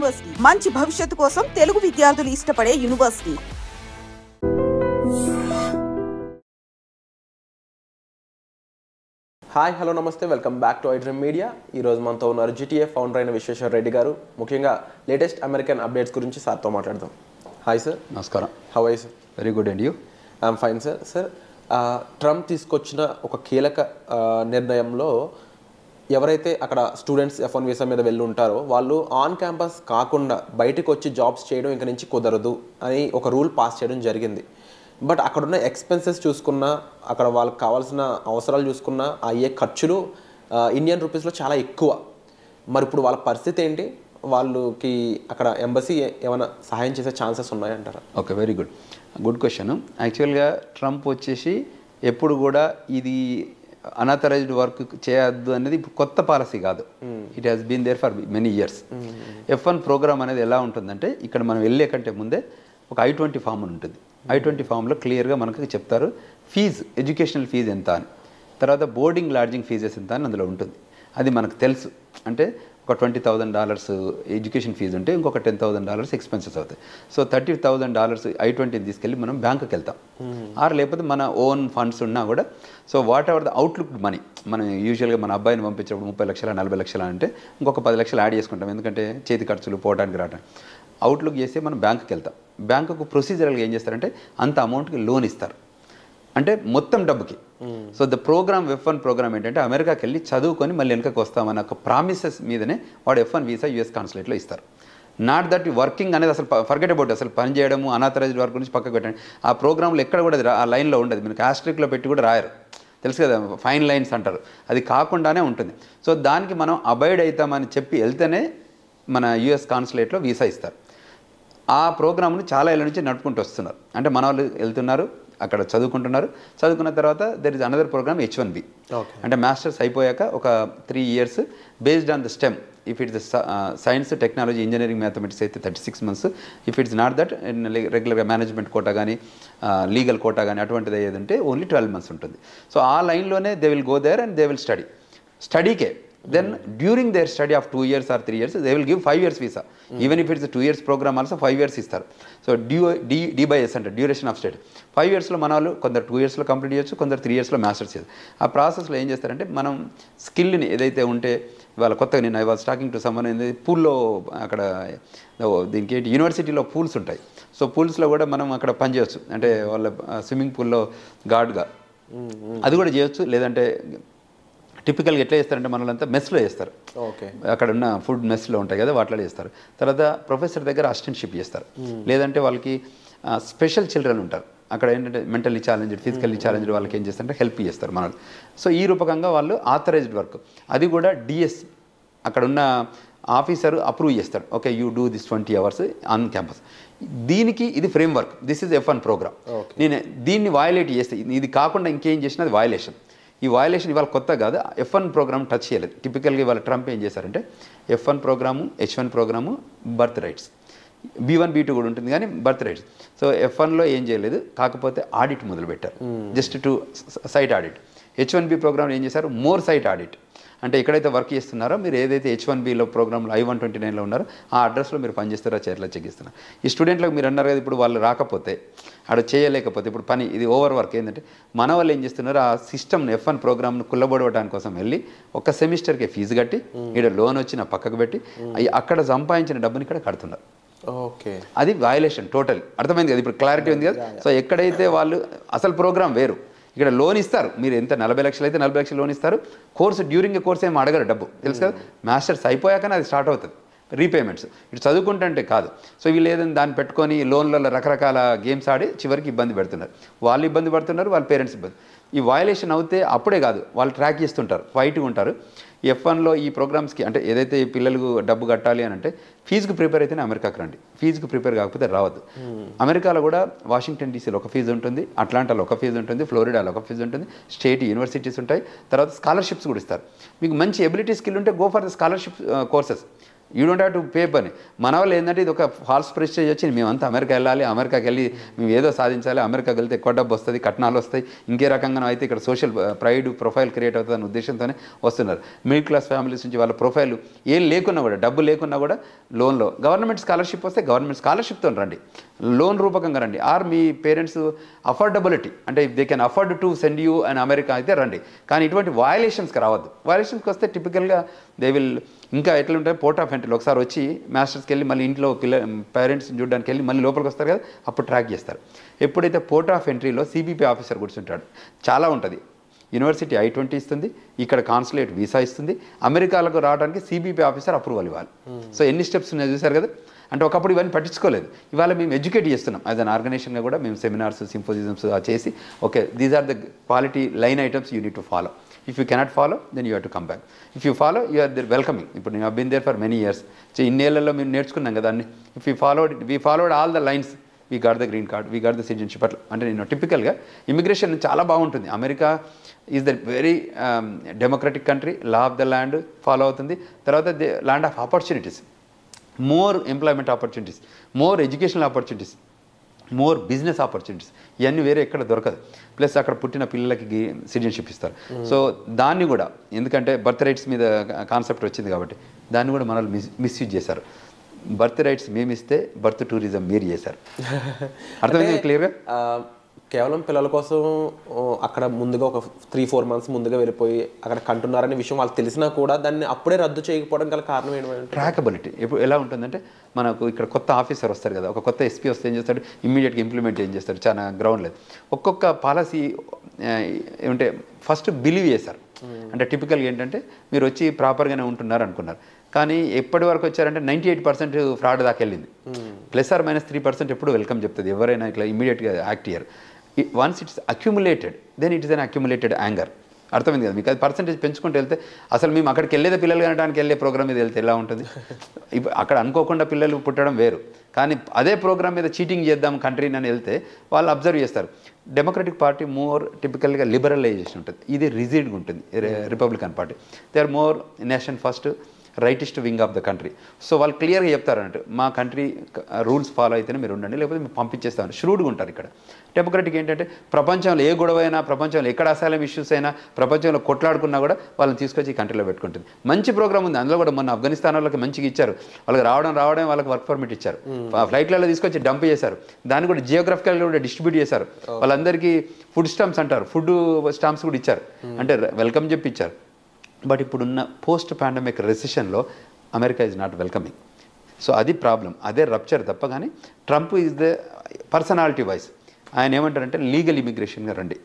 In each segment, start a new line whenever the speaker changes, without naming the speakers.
University మంచి భవిష్యత్తు కోసం తెలుగు విద్యార్థులు ఇష్టపడే యూనివర్సిటీ.
హాయ్ హలో నమస్తే, welcome back to iDream media. ఈరోజు మనతో ఉన్నారు జిటిఎఫ్ ఫౌండర్ అయిన విశ్వేశ్వర రెడ్డి గారు. ముఖ్యంగా లేటెస్ట్ అమెరికన్ అప్డేట్స్ గురించి సార్తో మాట్లాడదాం. Hi sir.
నమస్కారం.
How are you sir?
Very good. And you?
I'm fine sir. Sir, Trump తీసుకొచ్చిన ఒక కీలక నిర్ణయంలో ఎవరైతే అక్కడ స్టూడెంట్స్ F1 వీసా మీద వెళ్ళి ఉంటారో వాళ్ళు ఆన్ క్యాంపస్ కాకుండా బయటకు వచ్చి జాబ్స్ చేయడం ఇంక నుంచి కుదరదు అని ఒక రూల్ పాస్ చేయడం జరిగింది. బట్ అక్కడున్న ఎక్స్పెన్సెస్ చూసుకున్నా, అక్కడ వాళ్ళకి కావాల్సిన అవసరాలు చూసుకున్నా అయ్యే ఖర్చులు ఇండియన్ రూపీస్లో చాలా ఎక్కువ. మరి ఇప్పుడు వాళ్ళ పరిస్థితి ఏంటి? వాళ్ళకి అక్కడ ఎంబసీ ఏమైనా సహాయం చేసే ఛాన్సెస్ ఉన్నాయంటారా?
Okay, very good. Good question. యాక్చువల్గా ట్రంప్ వచ్చేసి ఎప్పుడు కూడా ఇది అనాథరైజ్డ్ వర్క్ చేయొద్దు అనేది ఇప్పుడు కొత్త పాలసీ కాదు. It has been there for many years. F1 program అనేది ఎలా ఉంటుందంటే, ఇక్కడ మనం వెళ్ళే కంటే ముందే ఒక I-20 ఫామ్ ఉంటుంది. I-20 ఫామ్లో క్లియర్గా మనకు చెప్తారు ఫీజు, ఎడ్యుకేషనల్ ఫీజు ఎంత అని, తర్వాత బోర్డింగ్ లాడ్జింగ్ ఫీజెస్ ఎంత అని అందులో ఉంటుంది. అది మనకు తెలుసు. అంటే ఒక $20,000 ఎడ్యుకేషన్ ఫీజు ఉంటే ఇంకొక $10,000 ఎక్స్పెన్సెస్ అవుతాయి. సో $30,000 I-20 తీసుకెళ్ళి మనం బ్యాంకుకి వెళ్తాం, ఆర్ లేకపోతే మన ఓన్ ఫండ్స్ ఉన్నా కూడా. So what ever the outlook money, మనం యూజువల్గా మన అబ్బాయిని పంపించినప్పుడు 30 లక్షలు 40 లక్షలు అంటే ఇంకొక 10 లక్షలు యాడ్ చేసుకుంటాం, ఎందుకంటే చేతి ఖర్చులు పోవడానికి రావడానికి. అవుట్లుక్ చేస్తే మనం బ్యాంకుకి వెళ్తాం. బ్యాంకుకు ప్రొసీజరల్గా ఏం చేస్తారంటే అంత అమౌంట్కి లోన్ ఇస్తారు, అంటే మొత్తం డబ్బుకి. So the programme F1 programme ఏంటంటే అమెరికాకి వెళ్ళి చదువుకొని మళ్ళీ వెనకకి వస్తామన్న ఒక ప్రామిసెస్ మీదనే వాడు F1 వీసా US కాన్సులేట్లో ఇస్తారు. నాట్ దట్ వర్కింగ్ అనేది అసలు ఫర్గెట్ అబౌట్, అసలు పని చేయడము అనాథరైజ్డ్ వర్క్ గురించి పక్కకు పెట్టండి. ఆ ప్రోగ్రాంలో ఎక్కడ కూడా ఆ లైన్లో ఉండదు, మీకు ఆస్ట్రిక్లో పెట్టి కూడా రాయరు, తెలుసు కదా, ఫైన్ లైన్స్ అంటారు. అది కాకుండానే ఉంటుంది. సో దానికి మనం అబైడ్ అవుతామని చెప్పి వెళ్తేనే మన US కాన్సులేట్లో వీసా ఇస్తారు. ఆ ప్రోగ్రామ్ని చాలా ఏళ్ళ నుంచి నడుపుకుంటూ వస్తున్నారు. అంటే మన వాళ్ళు వెళ్తున్నారు, అక్కడ చదువుకుంటున్నారు. చదువుకున్న తర్వాత there is another programme H1B. అంటే మాస్టర్స్ అయిపోయాక ఒక 3 years based on the stem. If it's science, technology, engineering, mathematics అయితే 36 months. If it's not that రెగ్యులర్గా మేనేజ్మెంట్ కోటా కానీ లీగల్ కోటా కానీ అటువంటిది అయ్యేది ఉంటే ఓన్లీ 12 months ఉంటుంది. సో ఆ లైన్లోనే they will go there and they will స్టడీకే. Then during their study of 2 years or 3 years, they will give 5 years visa. Even if it's a 2 years program also 5 years ఇస్తారు. So D/S అంటే duration of study. 5 yearsలో మన వాళ్ళు కొందరు 2 yearsలో complete చేయొచ్చు, కొందరు 3 yearsలో masters చేయొచ్చు. ఆ ప్రాసెస్లో ఏం చేస్తారంటే మనం స్కిల్ని ఏదైతే ఉంటే, ఇవాళ కొత్తగా నేను I was talking to someone ఏంది పూల్లో, అక్కడ దీనికి ఏంటి యూనివర్సిటీలో పూల్స్ ఉంటాయి. సో పూల్స్లో కూడా మనం అక్కడ పని చేయొచ్చు, అంటే వాళ్ళ స్విమ్మింగ్ పూల్లో గార్డ్గా అది కూడా చేయొచ్చు. లేదంటే టిపికల్గా ఎట్లా చేస్తారంటే మనలంతా మెస్లో చేస్తారు. ఓకే, అక్కడ ఉన్న ఫుడ్ మెస్లో ఉంటాయి కదా, వాటిలో చేస్తారు. తర్వాత ప్రొఫెసర్ దగ్గర అసిస్టెంట్షిప్ చేస్తారు. లేదంటే వాళ్ళకి స్పెషల్ చిల్డ్రన్ ఉంటారు, అక్కడ ఏంటంటే మెంటల్లీ ఛాలెంజ్డ్, ఫిజికల్లీ ఛాలెంజ్డ్ వాళ్ళకి ఏం చేస్తారంటే హెల్ప్ చేస్తారు మనల్ని. సో ఈ రూపకంగా వాళ్ళు ఆథరైజ్డ్ వర్క్, అది కూడా DS అక్కడ ఉన్న ఆఫీసర్ అప్రూవ్ చేస్తాడు. Okay, you do this 20 hours on campus. దీనికి ఇది framework. This is F1 programme. నేను దీన్ని వయలేట్ చేస్తే, ఇది కాకుండా ఇంకేం చేసినా అది వయలేషన్. ఈ వయలేషన్ ఇవాళ కొత్త కాదు, F1 ప్రోగ్రామ్ టచ్ చేయలేదు. టిపికల్గా ఇవాళ ట్రంప్ ఏం చేశారంటే F1 programme, H1 programme, birth rights, B1 B2 కూడా ఉంటుంది కానీ బర్త్ రైట్స్. సో F1లో ఏం చేయలేదు, కాకపోతే ఆడిట్ మొదలుపెట్టారు, just to site audit. H1B program ఏం చేశారు, మోర్ సైట్ ఆడిట్. అంటే ఎక్కడైతే వర్క్ చేస్తున్నారో మీరు, ఏదైతే H1Bలో ప్రోగ్రాంలో I-129లో ఉన్నారో ఆ అడ్రస్లో మీరు పనిచేస్తారో చేర్లా చెక్ చేస్తున్నారు. ఈ స్టూడెంట్లకు మీరు అన్నారు కదా, ఇప్పుడు వాళ్ళు రాకపోతే అక్కడ చేయలేకపోతే ఇప్పుడు పని, ఇది ఓవర్ వర్క్. ఏంటంటే మన వాళ్ళు ఏం చేస్తున్నారు, ఆ సిస్టమ్ని F1 ప్రోగ్రామ్ను కుల్లబొడవడానికి కోసం వెళ్ళి ఒక సెమిస్టర్కి ఫీజు కట్టి ఇక్కడ లోన్ వచ్చిన పక్కకు పెట్టి అక్కడ సంపాదించిన డబ్బుని ఇక్కడ కడుతున్నారు. ఓకే, అది వయలేషన్ టోటల్. అర్థమైంది కదా, ఇప్పుడు క్లారిటీ ఉంది కదా. సో ఎక్కడైతే వాళ్ళు అసలు ప్రోగ్రామ్ వేరు, ఇక్కడ లోన్ ఇస్తారు, మీరు ఎంత 40 లక్షలు అయితే 40 లక్షలు లోన్ ఇస్తారు. కోర్సు డ్యూరింగ్ ఏ కోర్స్ ఏమి అడగరు డబ్బు, తెలుసు కదా. మాస్టర్స్ అయిపోయాకనే అది స్టార్ట్ అవుతుంది రీపేమెంట్స్, ఇటు చదువుకుంటుంటే కాదు. సో వీళ్ళు ఏదైనా దాన్ని పెట్టుకొని లోన్లలో రకరకాల గేమ్స్ ఆడి చివరికి ఇబ్బంది పెడుతున్నారు. వాళ్ళు ఇబ్బంది పడుతున్నారు, వాళ్ళ పేరెంట్స్ ఇబ్బంది. ఈ వయలేషన్ అవుతే అప్పుడే కాదు, వాళ్ళు ట్రాక్ చేస్తుంటారు, ఫైట్గా ఉంటారు. F1లో ఈ ప్రోగ్రామ్స్కి, అంటే ఏదైతే ఈ పిల్లలకు డబ్బు కట్టాలి అని అంటే ఫీజుకి ప్రిపేర్ అయితేనే అమెరికాకి రండి, ఫీజుకి ప్రిపేర్ కాకపోతే రావద్దు. అమెరికాలో కూడా వాషింగ్టన్ DCలో ఒక ఫీజు ఉంటుంది, అట్లాంటాలో ఒక ఫీజు ఉంటుంది, ఫ్లోరిడాలో ఒక ఫీజు ఉంటుంది, స్టేట్ యూనివర్సిటీస్ ఉంటాయి. తర్వాత స్కాలర్షిప్స్ కూడా ఇస్తారు. మీకు మంచి ఎబిలిటీ స్కిల్ ఉంటే go for the scholarship courses. You don't have to pay పని. మన వాళ్ళు ఏంటంటే ఇది ఒక ఫాల్స్ ప్రెస్టేజ్ వచ్చి మేమంతా అమెరికా వెళ్ళాలి, అమెరికాకి వెళ్ళి మేము ఏదో సాధించాలి, అమెరికాకి వెళ్తే ఎక్కువ డబ్బు వస్తుంది, కట్నాలు వస్తాయి, ఇంకే రకంగా అయితే ఇక్కడ సోషల్ ప్రైడ్ ప్రొఫైల్ క్రియేట్ అవుతుంది అనే ఉద్దేశంతోనే వస్తున్నారు. మిడిల్ క్లాస్ ఫ్యామిలీస్ నుంచి వాళ్ళ ప్రొఫైల్ ఏం లేకున్నా కూడా, డబ్బు లేకున్నా కూడా లోన్లో గవర్నమెంట్ స్కాలర్షిప్ వస్తే గవర్నమెంట్ స్కాలర్షిప్తో రండి, లోన్ రూపకంగా రండి. ఆర్ మీ పేరెంట్స్ అఫోర్డబిలిటీ అంటే if they can afford to send you and America అయితే రండి. కానీ ఇటువంటి వయలేషన్స్కి రావద్దు. వయలేషన్స్కి వస్తే టిపికల్గా దే విల్ ఇంకా ఎట్లా ఉంటాయి పోర్ట్ ఆఫ్ ఎంట్రీలో ఒకసారి వచ్చి మాస్టర్స్కి వెళ్ళి మళ్ళీ ఇంట్లో పేరెంట్స్ చూడడానికి వెళ్ళి మళ్ళీ లోపలికి వస్తారు కదా, అప్పుడు ట్రాక్ చేస్తారు. ఎప్పుడైతే పోర్ట్ ఆఫ్ ఎంట్రీలో సిబిపి ఆఫీసర్ కూర్చుంటాడు, చాలా ఉంటుంది. యూనివర్సిటీ I-20 ఇస్తుంది, ఇక్కడ కాన్సులేట్ వీసా ఇస్తుంది, అమెరికాలకు రావడానికి సిబిపి ఆఫీసర్ అప్రూవల్ ఇవ్వాలి. సో ఎన్ని స్టెప్స్ ఉన్నాయో చూసారు కదా. అంటే ఒకప్పుడు ఇవన్నీ పట్టించుకోలేదు, ఇవాళ మేము ఎడ్యుకేట్ చేస్తున్నాం. యాజ్ అన్ ఆర్గనైజేషన్గా కూడా మేము సెమినార్స్, సింపోజిజమ్స్ చేసి okay these are the quality line items you need to follow. If you cannot follow, then you have to come back. If you follow, you are there welcoming. ఇప్పుడు నేను been there for many years. So ఇన్నేళ్లలో మేము నేర్చుకున్నాం కదా అన్ని. If we followed all the lines, we got the green card, we got the citizenship. అంటే నేను టిపికల్గా immigration చాలా బాగుంటుంది. America is the very democratic country, law of the land follow అవుతుంది. తర్వాత the land of opportunities, more employment opportunities, more educational opportunities, more business opportunities. ఇవన్నీ వేరే ఎక్కడ దొరకదు. ప్లస్ అక్కడ పుట్టిన పిల్లలకి సిటిజన్షిప్ ఇస్తారు. సో దాన్ని కూడా ఎందుకంటే బర్త్ రైట్స్ మీద కాన్సెప్ట్ వచ్చింది కాబట్టి దాన్ని కూడా మనల్ని మిస్యూజ్ చేశారు. బర్త్ రైట్స్ మేము ఇస్తే బర్త్ టూరిజం మీరు చేశారు. అర్థమైంది క్లియర్గా?
కేవలం పిల్లల కోసం అక్కడ ముందుగా ఒక 3-4 months ముందుగా వెళ్ళిపోయి అక్కడ కంటున్నారనే విషయం వాళ్ళకి తెలిసినా కూడా దాన్ని అప్పుడే రద్దు చేయకపోవడం గల కారణం ఏంటంటే
ట్రాకబిలిటీ. ఇప్పుడు ఎలా ఉంటుందంటే మనకు ఇక్కడ కొత్త ఆఫీసర్ వస్తారు కదా, ఒక కొత్త ఎస్పీ వస్తే ఏం చేస్తాడు, ఇమ్మీడియట్గా ఇంప్లిమెంట్ ఏం చేస్తాడు, చాలా గ్రౌండ్ లేదు. ఒక్కొక్క పాలసీ ఏమంటే ఫస్ట్ బిలీవ్ చేశారు. అంటే టిపికల్గా ఏంటంటే మీరు వచ్చి ప్రాపర్గానే ఉంటున్నారు అనుకున్నారు, కానీ ఎప్పటి వరకు వచ్చారంటే 98% ఫ్రాడ్ దాకా వెళ్ళింది. +or-3% ఎప్పుడు వెల్కమ్ చెప్తుంది ఎవరైనా ఇట్లా ఇమీడియట్గా యాక్ట్ చేయరు. Once it's accumulated then it is an accumulated anger. అర్థమైంది కదా మీకు? అది పర్సెంటేజ్ పెంచుకుంటూ వెళ్తే అసలు మేము అక్కడికి వెళ్ళేదే పిల్లలు కనడానికి వెళ్ళే ప్రోగ్రామ్ మీద వెళ్తే ఎలా ఉంటుంది? ఇప్పుడు అక్కడ అనుకోకుండా పిల్లలు పుట్టడం వేరు, కానీ అదే ప్రోగ్రామ్ మీద చీటింగ్ చేద్దాం కంట్రీని అని వెళ్తే వాళ్ళు అబ్జర్వ్ చేస్తారు. డెమోక్రటిక్ పార్టీ మోర్ టిపికల్గా లిబరలైజేషన్ ఉంటుంది, ఇది రిజిడ్గా ఉంటుంది. Republican Party they are more nation first, rightist wing of the country. So వాళ్ళు క్లియర్గా చెప్తారంటే మా కంట్రీ రూల్స్ ఫాలో అయితేనే మీరు ఉండండి, లేకపోతే మేము పంపించేస్తామని ష్రూడ్గా ఉంటారు. ఇక్కడ డెమోక్రటిక్ ఏంటంటే ప్రపంచంలో ఏ గొడవ అయినా, ప్రపంచంలో ఎక్కడ అసైలం ఇష్యూస్ అయినా, ప్రపంచంలో కొట్లాడుకున్నా కూడా వాళ్ళని తీసుకొచ్చి ఈ కంట్రీలో పెట్టుకుంటుంది. మంచి ప్రోగ్రామ్ ఉంది అందులో కూడా. మొన్న ఆఫ్ఘనిస్తాన్ వాళ్ళకి మంచిగా ఇచ్చారు, వాళ్ళకి రావడం వాళ్ళకి వర్క్ పర్మిట్ ఇచ్చారు, ఫ్లైట్లలో తీసుకొచ్చి డంప్ చేశారు, దాన్ని కూడా జియోగ్రఫికల్గా కూడా డిస్ట్రిబ్యూట్ చేశారు. వాళ్ళందరికీ ఫుడ్ స్టాంప్స్ అంటారు, ఫుడ్ స్టాంప్స్ కూడా ఇచ్చారు, అంటే వెల్కమ్ చెప్పి ఇచ్చారు. బట్ ఇప్పుడున్న పోస్ట్ పాండమిక్ రెసిషన్లో America is not welcoming. So అది ప్రాబ్లం, అదే రప్చర్ తప్ప. కానీ Trump is the personality wise ఆయన ఏమంటారంటే లీగల్ ఇమిగ్రేషన్గా రండి,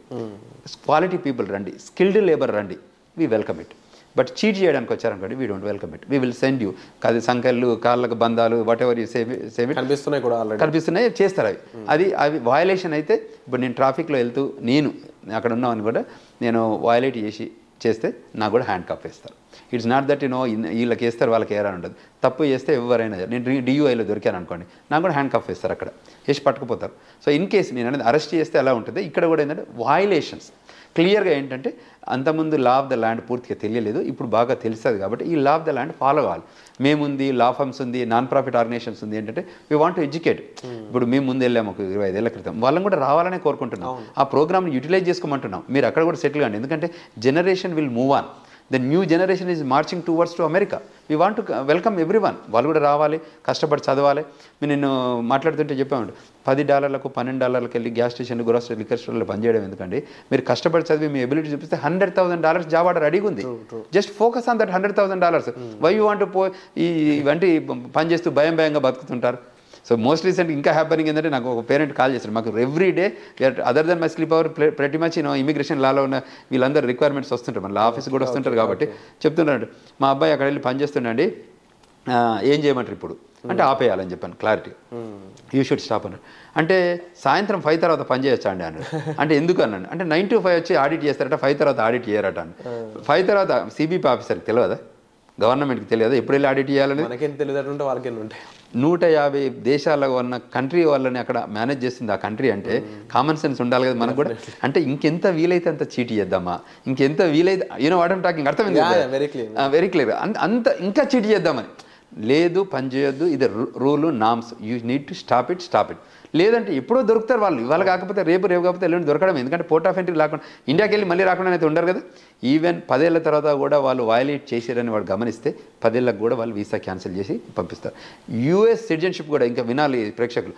క్వాలిటీ పీపుల్ రండి, స్కిల్డ్ లేబర్ రండి, we welcome it. But cheat చేయడానికి వచ్చారనుకోండి, we don't welcome it, we will send you. అది సంఖ్యలు, కాళ్ళకు బంధాలు, వాట్ ఎవర్ యూ సేవ్
కనిపిస్తున్నాయి కూడా,
కనిపిస్తున్నాయి చేస్తారు. అవి వయలేషన్ అయితే ఇప్పుడు నేను ట్రాఫిక్లో వెళ్తూ నేను అక్కడ ఉన్నామని కూడా నేను వయలేట్ చేస్తే నాకు కూడా హ్యాండ్ కప్ వేస్తారు. ఇట్స్ నాట్ దట్ వీళ్ళకి వేస్తారు వాళ్ళకి వేయరని ఉండదు. తప్పు చేస్తే ఎవరైనా, నేను DUIలో దొరికాను అనుకోండి, నాకు కూడా హ్యాండ్ కప్ వేస్తారు, అక్కడ వేసి పట్టుకుపోతారు. సో ఇన్ కేసు నేను అనేది అరెస్ట్ చేస్తే ఎలా ఉంటుంది, ఇక్కడ కూడా ఏంటంటే వయలేషన్స్ క్లియర్గా ఏంటంటే అంతకుముందు లా ఆఫ్ ద ల్యాండ్ పూర్తిగా తెలియలేదు, ఇప్పుడు బాగా తెలుస్తుంది. కాబట్టి ఈ law of the land follow కావాలి. మేముంది, లా ఫర్మ్స్ ఉంది, నాన్ ప్రాఫిట్ ఆర్గనైజేషన్స్ ఉంది. ఏంటంటే వీ వాంట్ టు ఎడ్యుకేట్. ఇప్పుడు మేము ముందు వెళ్ళాము ఒక 25 ఏళ్ల క్రితం, వాళ్ళని కూడా రావాలనే కోరుకుంటున్నాం. ఆ ప్రోగ్రామ్ని యూటిలైజ్ చేసుకోమంటున్నాం. మీరు అక్కడ కూడా సెటిల్ కండి, ఎందుకంటే generation will move on. The new generation is marching towards to America. We want to welcome everyone. వాళ్ళు కూడా రావాలి, కష్టపడి చదవాలి. నేను మాట్లాడుతుంటే చెప్పామండి, $10 $12 వెళ్ళి గ్యాస్ స్టేషన్, గ్రోసరీ, లిక్కర్ స్టోర్లో పనిచేయడం ఎందుకండి? మీరు కష్టపడి చదివి మీ ఎబిలిటీ చూపిస్తే $100,000 జాబ్ ఆర్డర్ రెడీగా ఉంది. Just focus on that $100,000. Why you want ఇవంటి పని చేస్తూ భయంగా బతుకుతుంటారు. సో మోస్ట్ రీసెంట్ ఇంకా హ్యాపెనింగ్ ఏంటంటే నాకు ఒక పేరెంట్ కాల్ చేశారు, మాకు every day other than my sleep hour ప్రతి మచ్ ఇమిగ్రేషన్ లాలో ఉన్న వీళ్ళందరూ రిక్వైర్మెంట్స్ వస్తుంటారు, మన ఆఫీస్ కూడా వస్తుంటారు. కాబట్టి చెప్తున్నాడు, మా అబ్బాయి అక్కడ వెళ్ళి పని చేస్తుండండి, ఏం చేయమంటారు ఇప్పుడు అంటే ఆపేయాలని చెప్పాను క్లారిటీ. యూ షుడ్ స్టాప్ అన్నాడు. అంటే సాయంత్రం 5 తర్వాత పని చేయొచ్చా అండి అన్నాడు. అంటే ఎందుకు అన్నాడు అంటే 9 to 5 వచ్చి ఆడిట్ చేస్తారట, 5 తర్వాత ఆడిట్ చేయరట అని. 5 తర్వాత CBP ఆఫీసర్కి తెలియదా, గవర్నమెంట్కి తెలియదా ఎప్పుడు వెళ్ళి ఆడిట్ చేయాలని?
మనకేం తెలియదు, వాళ్ళకేం ఉంటాయి.
150 దేశాల్లో ఉన్న కంట్రీ వాళ్ళని అక్కడ మేనేజ్ చేస్తుంది ఆ కంట్రీ అంటే కామన్ సెన్స్ ఉండాలి కదా మనకు కూడా. అంటే ఇంకెంత వీలైతే అంత చీట్ చేద్దామా, ఇంకెంత వీలైతే వాట్ ఐమ్ టాకింగ్, అర్థమైంది? Very clear. అంత ఇంకా చీట్ చేద్దామని లేదు పని చేయొద్దు, ఇది rule norms, you need to stop it. లేదంటే ఎప్పుడో దొరుకుతారు వాళ్ళు, ఇవాళ కాకపోతే రేపు కాకపోతే ఎల్లుండి దొరకడం. ఎందుకంటే పోర్ట్ ఆఫ్ ఎంట్రీ లేకుండా ఇండియాకి వెళ్ళి మళ్ళీ రాకుండా అయితే ఉండరు కదా. ఈవెన్ 10 ఏళ్ల తర్వాత కూడా వాళ్ళు వయలేట్ చేశారని వాడు గమనిస్తే 10 ఏళ్ళకి కూడా వాళ్ళు వీసా క్యాన్సిల్ చేసి పంపిస్తారు. యూఎస్ సిటిజన్షిప్ కూడా ఇంకా వినాలి ప్రేక్షకులు,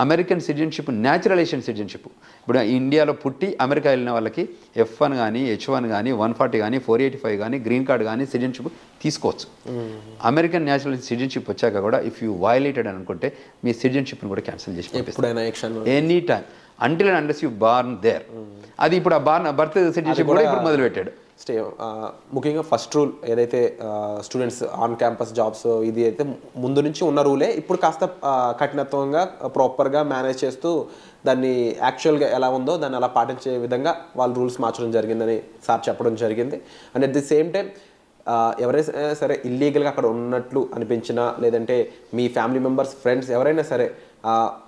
అమెరికన్ సిటిజన్షిప్ న్యాచురలైజేషన్ సిటిజన్షిప్. ఇప్పుడు ఇండియాలో పుట్టి అమెరికా వెళ్ళిన వాళ్ళకి F1 కానీ H1 కానీ 140 కానీ 485 కానీ గ్రీన్ కార్డ్ కానీ సిటిజన్షిప్ తీసుకోవచ్చు. అమెరికన్ న్యాచురల్ సిటిజన్షిప్ వచ్చాక కూడా ఇఫ్ యూ వయలేటెడ్ అని అనుకుంటే మీ సిటిజన్షిప్ని కూడా క్యాన్సిల్ చేసి పంపిస్తారు any time until and unless you born there. అది ఇప్పుడు ఆ బర్త్ సిటిజన్షిప్ కూడా ఇప్పుడు మొదలుపెట్టాడు.
ముఖ్యంగా ఫస్ట్ రూల్ ఏదైతే స్టూడెంట్స్ ఆన్ క్యాంపస్ జాబ్స్ ఇది అయితే ముందు నుంచి ఉన్న రూలే, ఇప్పుడు కాస్త కఠినత్వంగా ప్రాపర్గా మేనేజ్ చేస్తూ దాన్ని యాక్చువల్గా ఎలా ఉందో దాన్ని అలా పాటించే విధంగా వాళ్ళు రూల్స్ మార్చడం జరిగిందని సార్ చెప్పడం జరిగింది. And at the same time ఎవరైనా సరే ఇల్లీగల్గా అక్కడ ఉన్నట్లు అనిపించినా, లేదంటే మీ ఫ్యామిలీ మెంబర్స్ ఫ్రెండ్స్ ఎవరైనా సరే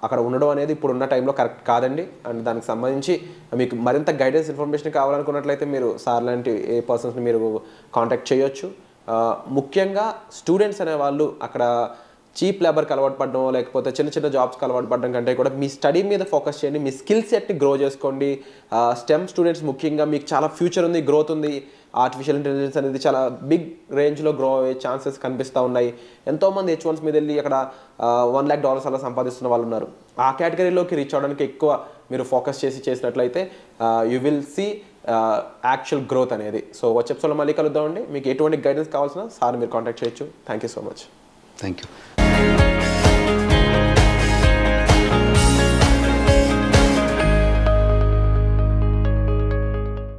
అక్కడ ఉండడం అనేది ఇప్పుడు ఉన్న టైంలో కరెక్ట్ కాదండి. అండ్ దానికి సంబంధించి మీకు మరింత గైడెన్స్ ఇన్ఫర్మేషన్ కావాలనుకున్నట్లయితే మీరు సార్ లాంటి ఏ పర్సన్స్ని మీరు కాంటాక్ట్ చేయొచ్చు. ముఖ్యంగా స్టూడెంట్స్ అనే వాళ్ళు అక్కడ చీప్ లేబర్కి అలవాటు పడడం, లేకపోతే చిన్న చిన్న జాబ్స్కి అలవాటు పడడం కంటే కూడా మీ స్టడీ మీద ఫోకస్ చేయండి, మీ స్కిల్ సెట్ని గ్రో చేసుకోండి. స్టెమ్ స్టూడెంట్స్ ముఖ్యంగా మీకు చాలా ఫ్యూచర్ ఉంది, గ్రోత్ ఉంది. ఆర్టిఫిషియల్ ఇంటెలిజెన్స్ అనేది చాలా బిగ్ రేంజ్లో గ్రో అయ్యే ఛాన్సెస్ కనిపిస్తూ ఉన్నాయి. ఎంతోమంది H1s మీద వెళ్ళి అక్కడ $1 lakh అలా సంపాదిస్తున్న వాళ్ళు ఉన్నారు. ఆ కేటగిరీలోకి రీచ్ అవ్వడానికి ఎక్కువ మీరు ఫోకస్ చేసినట్లయితే you will see actual growth అనేది. సో వచ్చే ఎపిసోడ్లో మళ్ళీ కలుద్దామండి. మీకు ఎటువంటి గైడెన్స్ కావాల్సిన సార్ మీరు కాంటాక్ట్ చేయొచ్చు. Thank you so much.
Thank you.